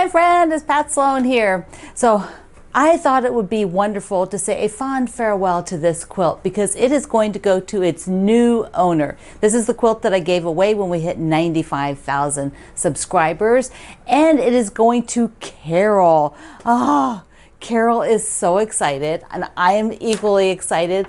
my friend, it's Pat Sloan here. So I thought it would be wonderful to say a fond farewell to this quilt because it is going to go to its new owner. This is the quilt that I gave away when we hit 95,000 subscribers, and it is going to Carol. Carol is so excited, and I am equally excited.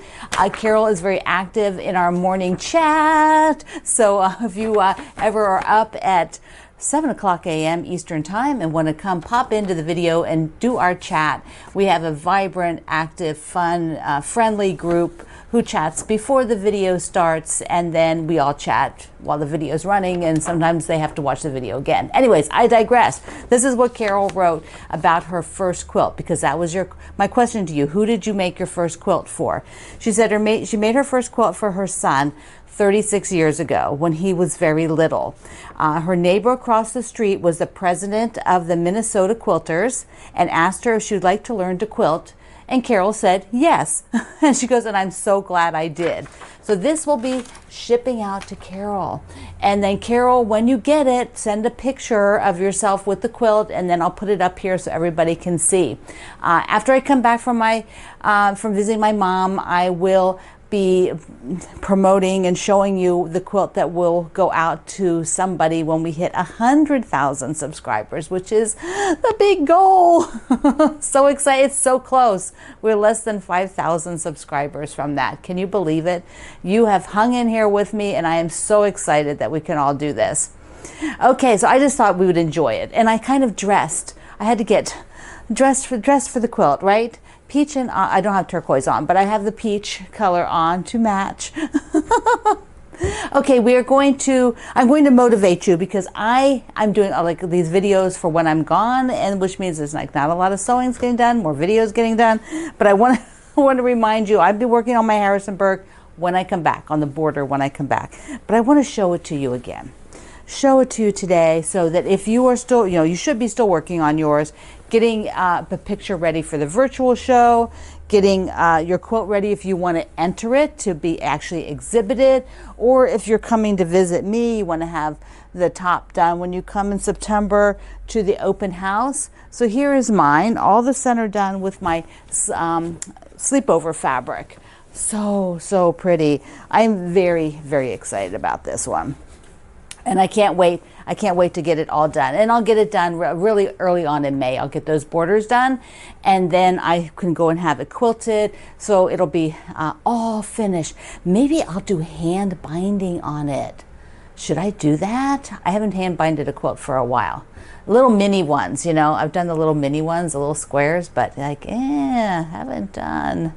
Carol is very active in our morning chat. So if you ever are up at 7 o'clock a.m. Eastern Time and want to come pop into the video and do our chat, we have a vibrant, active, fun, friendly group who chats before the video starts, and then we all chat while the video is running, and sometimes they have to watch the video again. Anyways, I digress. This is what Carol wrote about her first quilt, because that was my question to you. Who did you make your first quilt for? She said she made her first quilt for her son 36 years ago when he was very little. Her neighbor across the street was the president of the Minnesota Quilters and asked her if she would like to learn to quilt. And Carol said yes. And she goes, and I'm so glad I did. So this will be shipping out to Carol. And then Carol, when you get it, send a picture of yourself with the quilt, and then I'll put it up here so everybody can see. After I come back from from visiting my mom, I will be promoting and showing you the quilt that will go out to somebody when we hit 100,000 subscribers, which is the big goal. So excited, it's so close. We're less than 5,000 subscribers from that. Can you believe it? You have hung in here with me, and I am so excited that we can all do this. Okay, so I just thought we would enjoy it, and I kind of dressed. I had to get dressed for the quilt, right? Peach, and I don't have turquoise on, but I have the peach color on to match. Okay, I'm going to motivate you because I'm doing like these videos for when I'm gone, and which means there's like not a lot of sewing's getting done, more videos getting done. But I want to remind you, I've been working on my Harrisonburg when I come back, on the border when I come back. But I want to show it to you again. Show it to you today so that if you are still, you should be still working on yours, getting the picture ready for the virtual show, getting your quilt ready if you want to enter it to be actually exhibited, or if you're coming to visit me, you want to have the top done when you come in September to the open house. So here is mine, all the center done with my sleepover fabric. So pretty. I'm very, very excited about this one. And I can't wait to get it all done. And I'll get it done really early on in May. I'll get those borders done, and then I can go and have it quilted. So it'll be all finished. Maybe I'll do hand binding on it. Should I do that? I haven't hand binded a quilt for a while. Little mini ones, I've done the little mini ones, the little squares, but haven't done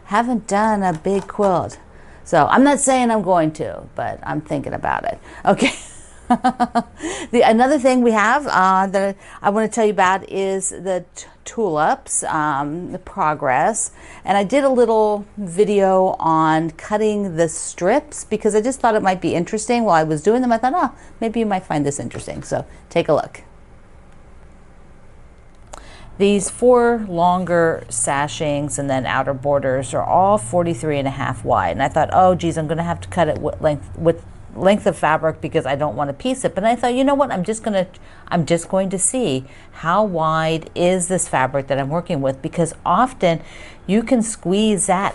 a big quilt. So I'm not saying I'm going to, but I'm thinking about it. Okay. Another thing we have that I want to tell you about is the tulips, the progress. And I did a little video on cutting the strips because I just thought it might be interesting. While I was doing them, I thought, maybe you might find this interesting. So take a look. These 4 longer sashings and then outer borders are all 43.5 wide. And I thought, oh geez, I'm going to have to cut it with length of fabric because I don't want to piece it. But I thought, you know what, I'm just going to see how wide is this fabric that I'm working with, because often you can squeeze that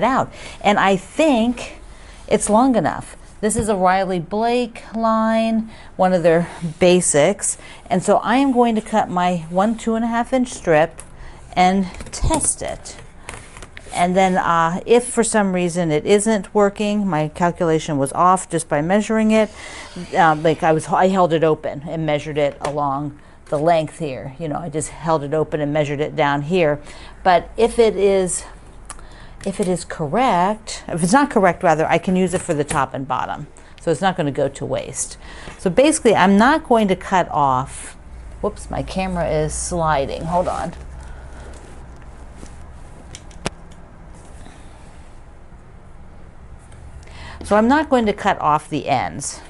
out. And I think it's long enough. This is a Riley Blake line, one of their basics. And so I am going to cut my 2.5 inch strip and test it. And then if for some reason it isn't working, my calculation was off just by measuring it. I held it open and measured it along the length here. I just held it open and measured it down here. But if it is correct, if it's not correct rather, I can use it for the top and bottom. So it's not going to go to waste. So basically I'm not going to cut off, whoops, my camera is sliding, hold on. So I'm not going to cut off the ends.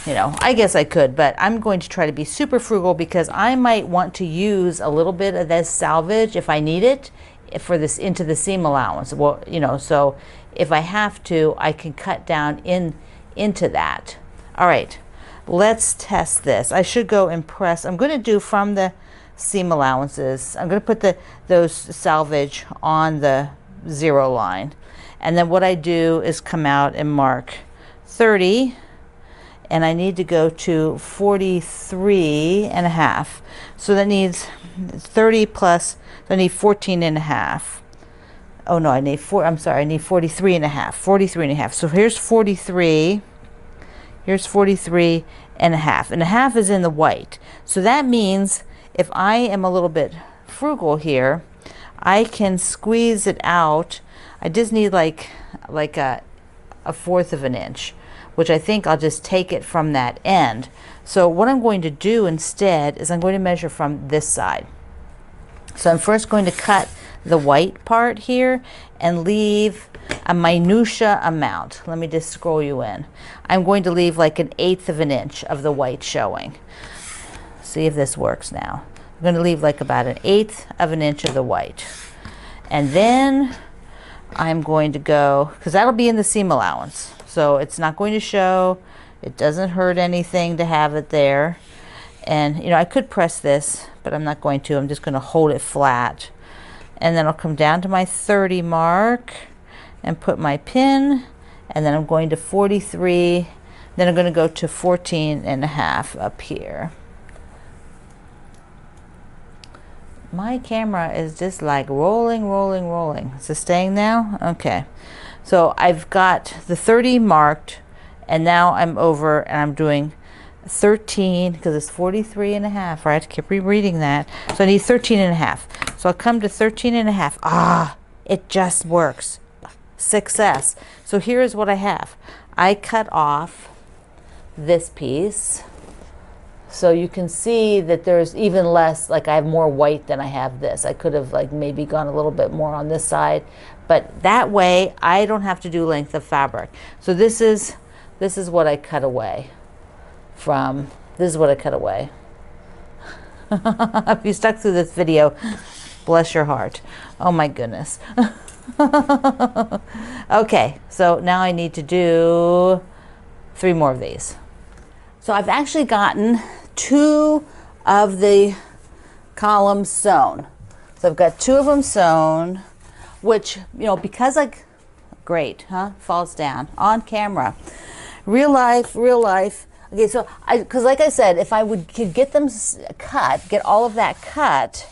I guess I could, but I'm going to try to be super frugal because I might want to use a little bit of this salvage if I need it for this into the seam allowance. Well, so if I have to, I can cut down into that. All right, let's test this. I should go and press. I'm going to do from the seam allowances. I'm going to put those salvage on the 0 line. And then what I do is come out and mark 30. And I need to go to 43 and a half. So that needs 30 plus, so I need 14 and a half. Oh no, I need 43 and a half. 43 and a half. So here's 43. Here's 43 and a half. And a half is in the white. So that means if I am a little bit frugal here, I can squeeze it out. I just need like a 1/4 of an inch, which I think I'll just take it from that end. So what I'm going to do instead is I'm going to measure from this side. So I'm first going to cut the white part here and leave a minutia amount. Let me just scroll you in. I'm going to leave like 1/8 of an inch of the white showing. See if this works now. I'm going to leave like about 1/8 of an inch of the white. And then I'm going to go, because that'll be in the seam allowance. So it's not going to show. It doesn't hurt anything to have it there. And, you know, I could press this, but I'm not going to. I'm just going to hold it flat. And then I'll come down to my 30 mark and put my pin. And then I'm going to 43. Then I'm going to go to 14 and a half up here. My camera is just like rolling, rolling, rolling. Is it staying now? Okay. So I've got the 30 marked, and now I'm over and I'm doing 13 because it's 43 and a half, right? I keep rereading that. So I need 13 and a half. So I'll come to 13 and a half. Ah, it just works. Success. So here's what I have. I cut off this piece. So you can see that there's even less, like I have more white than I have this. I could have like maybe gone a little bit more on this side, but that way I don't have to do length of fabric. So this is what I cut away from. This is what I cut away. If you stuck through this video, bless your heart. Oh my goodness. Okay, so now I need to do 3 more of these. So I've actually gotten 2 of the columns sewn. So I've got 2 of them sewn, which, you know, because great, huh? Falls down on camera. Real life. Okay, so because like I said, if I could get them cut, get all of that cut,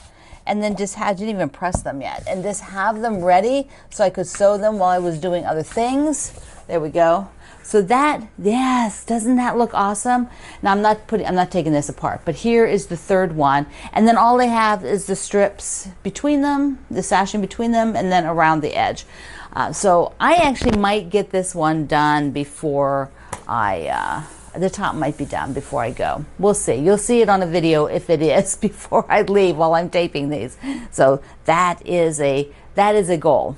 and then just didn't even press them yet, and just have them ready so I could sew them while I was doing other things. There we go. So that, yes, doesn't that look awesome? Now I'm not taking this apart, but here is the 3rd one. And then all they have is the strips between them, the sashing between them, and then around the edge. So I actually might get this one done before the top might be done before I go. We'll see. You'll see it on a video if it is before I leave while I'm taping these. So that is a goal.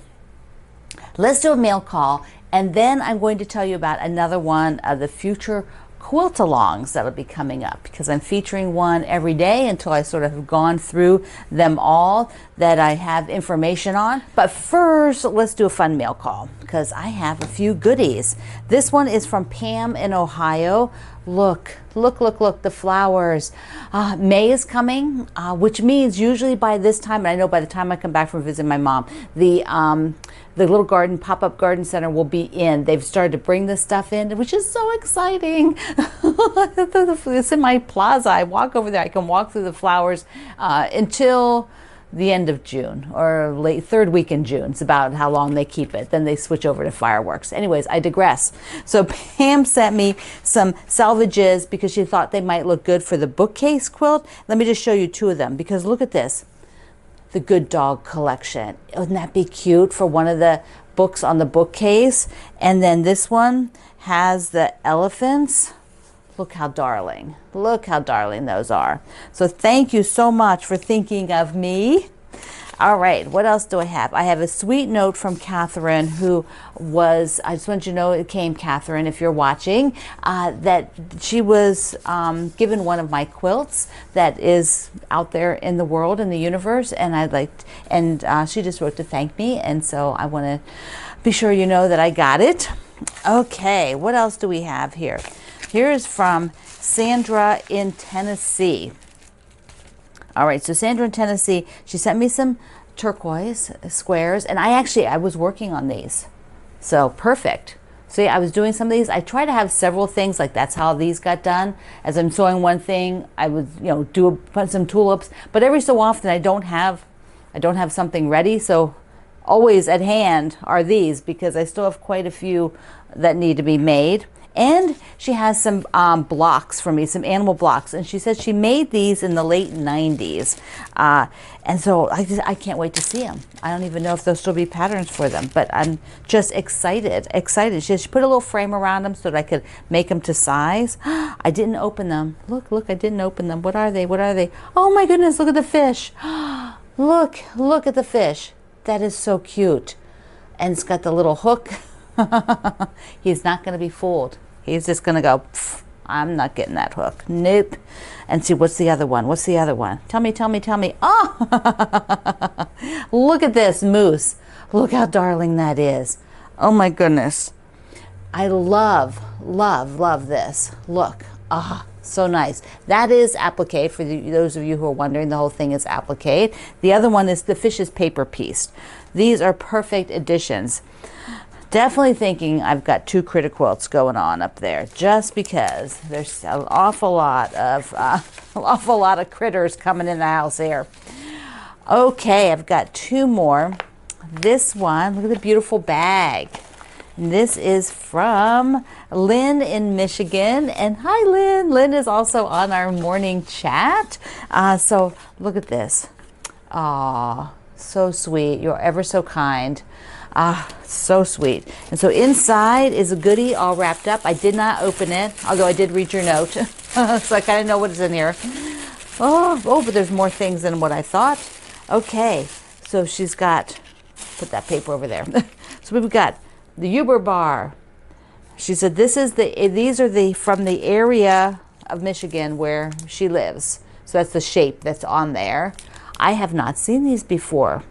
Let's do a mail call. And then I'm going to tell you about another one of the future quilt-alongs that'll be coming up, because I'm featuring one every day until I sort of have gone through them all that I have information on. But first, let's do a fun mail call, because I have a few goodies. This one is from Pam in Ohio. Look, the flowers. May is coming, which means usually by this time, and I know by the time I come back from visiting my mom, the little garden, pop-up garden center will be in. They've started to bring this stuff in, which is so exciting. It's in my plaza. I walk over there. I can walk through the flowers until the end of June, or late 3rd week in June. It's about how long they keep it. Then they switch over to fireworks. Anyways, I digress. So Pam sent me some salvages because she thought they might look good for the bookcase quilt. Let me just show you 2 of them, because look at this. The Good Dog collection. Wouldn't that be cute for one of the books on the bookcase? And then this one has the elephants. Look how darling. Look how darling those are. So thank you so much for thinking of me. All right, what else do I have? I have a sweet note from Catherine, who was, I just want you to know it came, Catherine, if you're watching, that she was given one of my quilts that is out there in the world, in the universe, and she just wrote to thank me, and so I want to be sure you know that I got it. Okay, what else do we have here? Here is from Sandra in Tennessee. All right, so Sandra in Tennessee, she sent me some turquoise squares, and I was working on these. So perfect. So yeah, I was doing some of these. I try to have several things, like that's how these got done. As I'm sewing one thing, I would, put some tulips, but every so often I don't have something ready. So always at hand are these, because I still have quite a few that need to be made. And she has some blocks for me, some animal blocks. And she said she made these in the late 90s. And so I can't wait to see them. I don't even know if there'll still be patterns for them, but I'm just excited. She put a little frame around them so that I could make them to size. I didn't open them. Look, I didn't open them. What are they? Oh my goodness, look at the fish. Look at the fish. That is so cute. And it's got the little hook. He's not going to be fooled. He's just going to go, I'm not getting that hook. Nope. And see, what's the other one? Tell me. Oh, look at this moose. Look how darling that is. Oh my goodness. I love this. Look. So nice. That is applique. For those of you who are wondering, the whole thing is applique. The other one is the fish is paper pieced. These are perfect additions. Definitely thinking I've got 2 critter quilts going on up there, just because there's an awful lot of critters coming in the house here. Okay, I've got 2 more. This one, look at the beautiful bag. And this is from Lynn in Michigan. And hi, Lynn. Lynn is also on our morning chat. So look at this. Aw, so sweet. You're ever so kind. So sweet. And so inside is a goodie all wrapped up. I did not open it, although I did read your note. So I kind of know what is in here. Oh, but there's more things than what I thought. Okay, so she's got, put that paper over there. So we've got the Uber bar. She said these are from the area of Michigan where she lives. So that's the shape that's on there. I have not seen these before.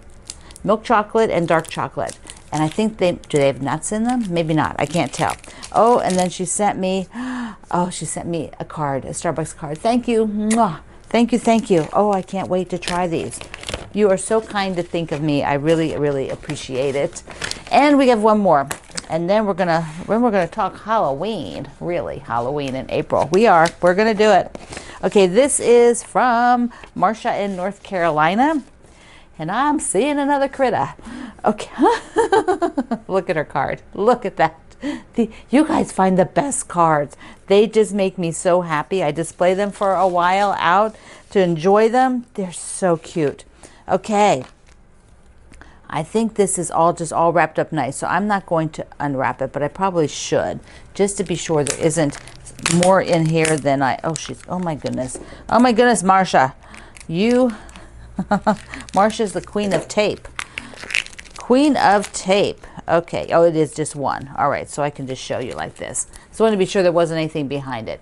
Milk chocolate and dark chocolate. And I think do they have nuts in them? Maybe not, I can't tell. Oh, and then she sent me a card, a Starbucks card. Thank you. Mwah. Thank you. Oh, I can't wait to try these. You are so kind to think of me. I really, really appreciate it. And we have one more. And then we're gonna talk Halloween. Really, Halloween in April. We're gonna do it. Okay, this is from Marcia in North Carolina. And I'm seeing another critter. Okay. Look at her card. Look at that. You guys find the best cards. They just make me so happy. I display them for a while out to enjoy them. They're so cute. Okay. I think this is all wrapped up nice. So I'm not going to unwrap it, but I probably should, just to be sure there isn't more in here than oh my goodness. Oh my goodness, Marcia. Marcia's the queen of tape. Queen of tape. Okay. Oh, it is just one. All right. So I can just show you like this. So I want to be sure there wasn't anything behind it.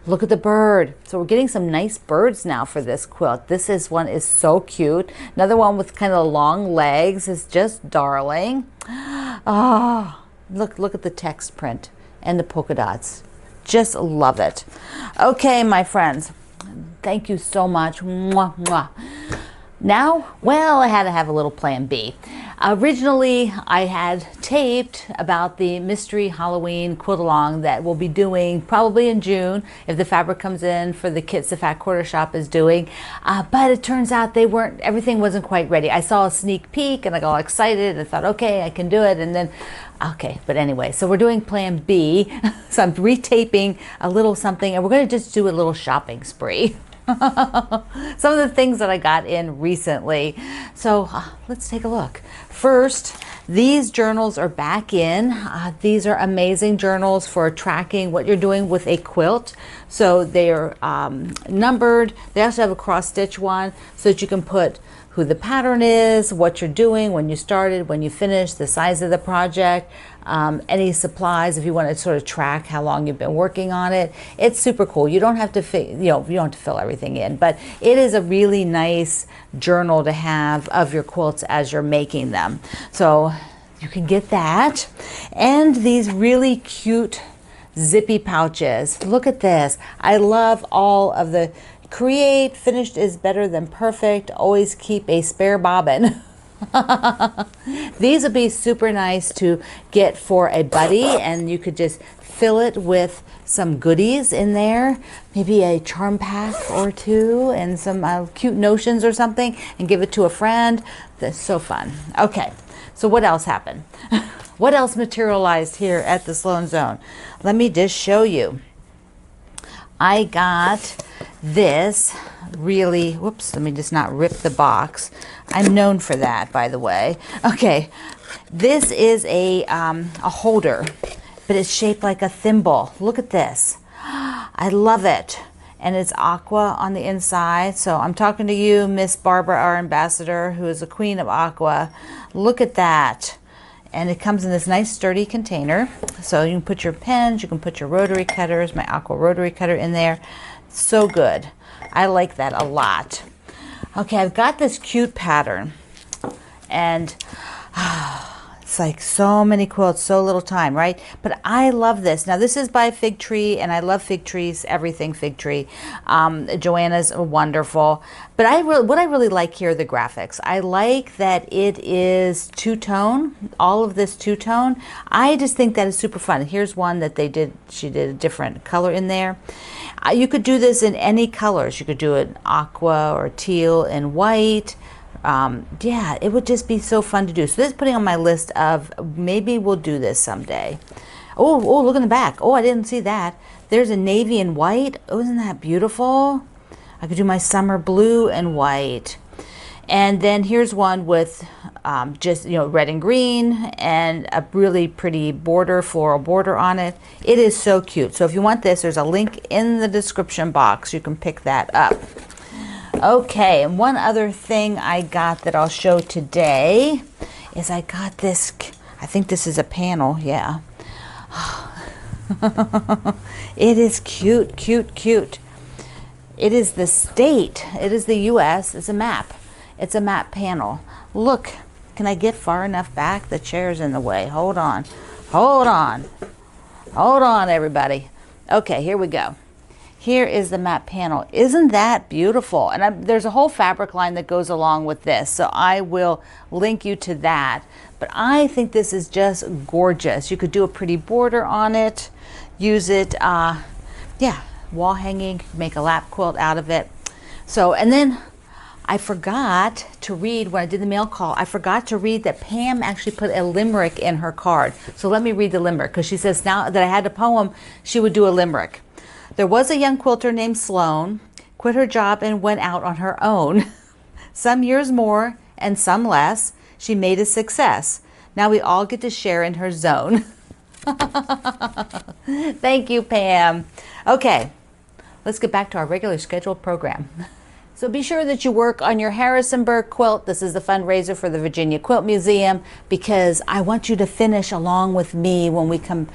Look at the bird. So we're getting some nice birds now for this quilt. One is so cute. Another one with kind of long legs is just darling. Oh, look at the text print and the polka dots. Just love it. Okay, my friends. Thank you so much. Mwah, mwah. Now, well, I had to have a little plan B. Originally, I had taped about the mystery Halloween quilt along that we'll be doing probably in June if the fabric comes in for the kits the Fat Quarter Shop is doing. But it turns out everything wasn't quite ready. I saw a sneak peek and I got all excited and thought, okay, I can do it. And then, okay, but anyway, so we're doing plan B. So I'm retaping a little something and we're going to just do a little shopping spree. Some of the things that I got in recently. So let's take a look. First, these journals are back in. These are amazing journals for tracking what you're doing with a quilt. So they are numbered. They also have a cross stitch one so that you can put who the pattern is, what you're doing, when you started, when you finished, the size of the project, any supplies if you want to sort of track how long you've been working on it. It's super cool. You don't have to you don't have to fill everything in, but it is a really nice journal to have of your quilts as you're making them. So you can get that. And these really cute zippy pouches. Look at this. I love all of the create, finished is better than perfect, always keep a spare bobbin. These would be super nice to get for a buddy, and you could just fill it with some goodies in there, maybe a charm pack or two and some cute notions or something, and give it to a friend. That's so fun. Okay, so what else happened? What else materialized here at the Sloan Zone? Let me just show you. I got this really, whoops, let me just not rip the box. I'm known for that, by the way. Okay, this is a holder, but it's shaped like a thimble. Look at this. I love it. And it's aqua on the inside. So I'm talking to you, Miss Barbara, our ambassador, who is the queen of aqua. Look at that. And it comes in this nice sturdy container. So you can put your pens, you can put your rotary cutters, my aqua rotary cutter in there. So good. I like that a lot. Okay, I've got this cute pattern. And it's like so many quilts, so little time, right? But I love this. Now this is by Fig Tree, and I love fig trees, everything Fig Tree. Joanna's wonderful. But what I really like here are the graphics. I like that it is two-tone, all of this two-tone. I just think that is super fun. Here's one that she did a different color in there. You could do this in any colors. You could do it aqua or teal and white. Yeah, it would just be so fun to do. So this is putting on my list of maybe we'll do this someday. Oh, look in the back. Oh, I didn't see that. There's a navy and white. Oh, isn't that beautiful? I could do my summer blue and white. And then here's one with just, red and green and a really pretty border, floral border on it. It is so cute. So if you want this, there's a link in the description box. You can pick that up. Okay, and one other thing I got that I'll show today is I got this, I think this is a panel, yeah. It is cute, cute, cute. It is the state, it is the US, it's a map. It's a map panel. Look, can I get far enough back? The chair's in the way. Hold on, hold on. Hold on, everybody. Okay, here we go. Here is the map panel. Isn't that beautiful? And there's a whole fabric line that goes along with this, so I will link you to that. But I think this is just gorgeous. You could do a pretty border on it, use it, yeah, wall hanging, make a lap quilt out of it. So, and then I forgot to read when I did the mail call, I forgot to read that Pam actually put a limerick in her card. So let me read the limerick, because she says now that I had a poem, she would do a limerick. There was a young quilter named Sloan, quit her job and went out on her own. Some years more and some less, she made a success. Now we all get to share in her zone. Thank you, Pam. Okay, let's get back to our regular scheduled program. So be sure that you work on your Harrisonburg quilt. This is the fundraiser for the Virginia Quilt Museum, because I want you to finish along with me when we come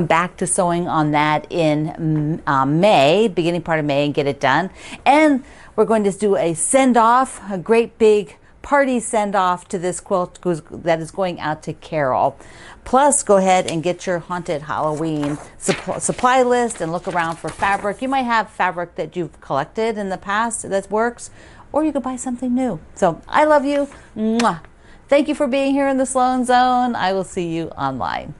back to sewing on that in May, beginning part of May, and get it done. And we're going to do a send-off, a great big party send-off to this quilt that is going out to Carol. Plus, go ahead and get your Haunted Halloween supply list and look around for fabric. You might have fabric that you've collected in the past that works, or you could buy something new. So I love you. Mwah. Thank you for being here in the Sloan Zone. I will see you online.